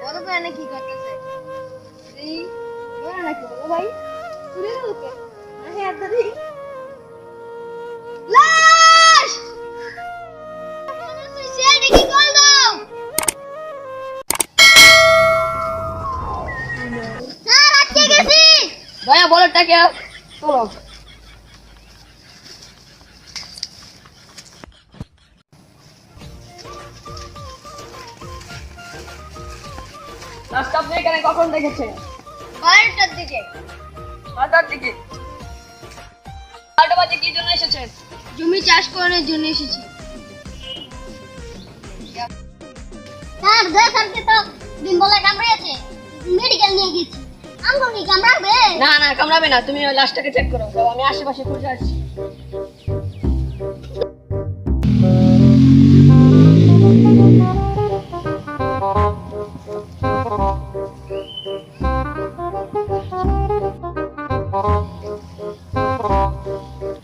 বড় ভাই নাকি করতেছে এই বড় নাকি বড় ভাই তুই ওকে আহে আদরি লাশ তুই সে দেখি কল দাও স্যার আটকে গেছি ভাইয়া বলটা কে চলো লাস্ট আপনি এখানে কখন দেখেছেন 12টার দিকে 12টার দিকে 12টা বাজে কি জন্য এসেছেন জমি চাষ করার জন্য এসেছি স্যার স্যারকে তো ডিম্বলা কামড়েছে মেডিকেল নিয়ে গেছি আমগো কি কামড়াবে না না কামড়াবে না তুমি ওই লাশটাকে চেক করো আমি আশেপাশে খুঁজে আসছি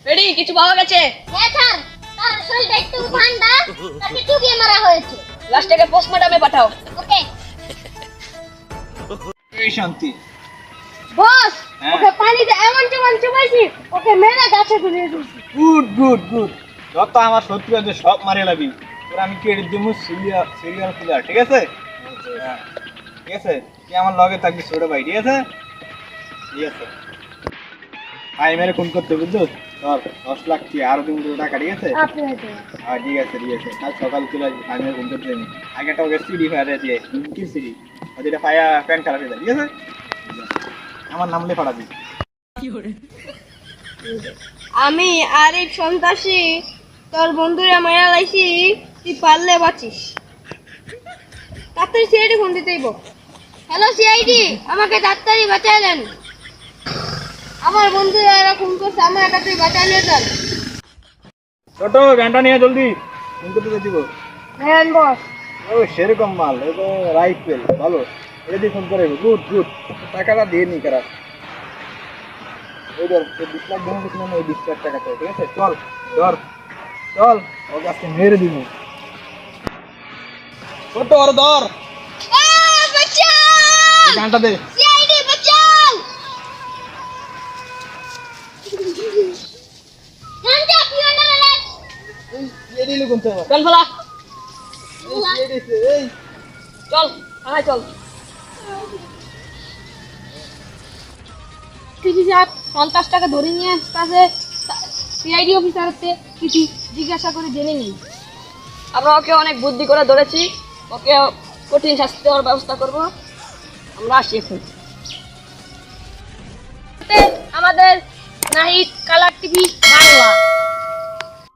রেডি কিছু পাওয়া গেছে হ্যাঁ স্যার তার শরীরটা একটু ঠান্ডা তাকে চুবিয়ে মারা হয়েছে লাশটাকে পোস্টমর্টমে পাঠাও ওকে এই শান্তি বস হ্যাঁ। ওকে পানিতে এমন চুবাইছি ওকে মেরে গাছে ঝুলিয়ে দিয়েছি গুড গুড গুড যত আমার শত্রু আছে সব মারে লাবি তোর আমি কেটে দিমু সিরিয়াল কিলার ঠিক আছে হ্যাঁ ঠিক আছে তুই আমার লগে থাকবি ছোট ভাই ঠিক আছে ঠিক আছে আই মেরে ফোন করতে বুঝছো ধর 10 লাখ কি আর দিন টাকা ঠিক আছে আপনি হয়তো হ্যাঁ ঠিক আছে কাল সকাল চলে আসবি আমি ফোন করতে যাবি আগে একটা ওকে সিডি ফায়ারে দিয়ে কি সিডি ওটা ফায়া প্যান কালার দিয়ে ঠিক আছে আমার নাম লিখে পাঠাবি আমি আরিফ সন্ত্রাসী তোর বন্ধুরা মায়া লাইছি তুই পারলে বাঁচিস তাড়াতাড়ি সিআইডি ফোন দিতেইব হ্যালো সিআইডি আমাকে তাড়াতাড়ি বাঁচালেন আমার বন্ধুরা এরা ফোন করছে আমার তাড়াতাড়ি বাঁচালে দেন ছোট গানটা নিয়ে জলদি ফোন করতে দিব হ্যাঁ বস ও সেরকম মাল ও তো রাইফেল ভালো এটা দিয়ে ফোন করে গুড গুড টাকাটা দিয়ে নি করা ওই ধর 20 লাখ দেবো কিছু না ওই 20 লাখ টাকা তো ঠিক আছে চল ধর চল ওকে আজকে মেরে দিব ছোট ওর ধর বাঁচাও গানটা দে সিআইডি বাঁচাও জানতে আপনি না এই দিলি কোন তো চল ফলা এই দিছে এই চল আয় চল কিছু সাহেব 50 টাকা ধরে নিয়ে কাছে সিআইডি অফিসারতে কিছু জিজ্ঞাসা করে জেনে নিই আমরা ওকে অনেক বুদ্ধি করে ধরেছি ওকে কঠিন শাস্তি দেওয়ার ব্যবস্থা করব আমরা আসি এখন আমাদের নাহিদ কালার টিভি বাংলা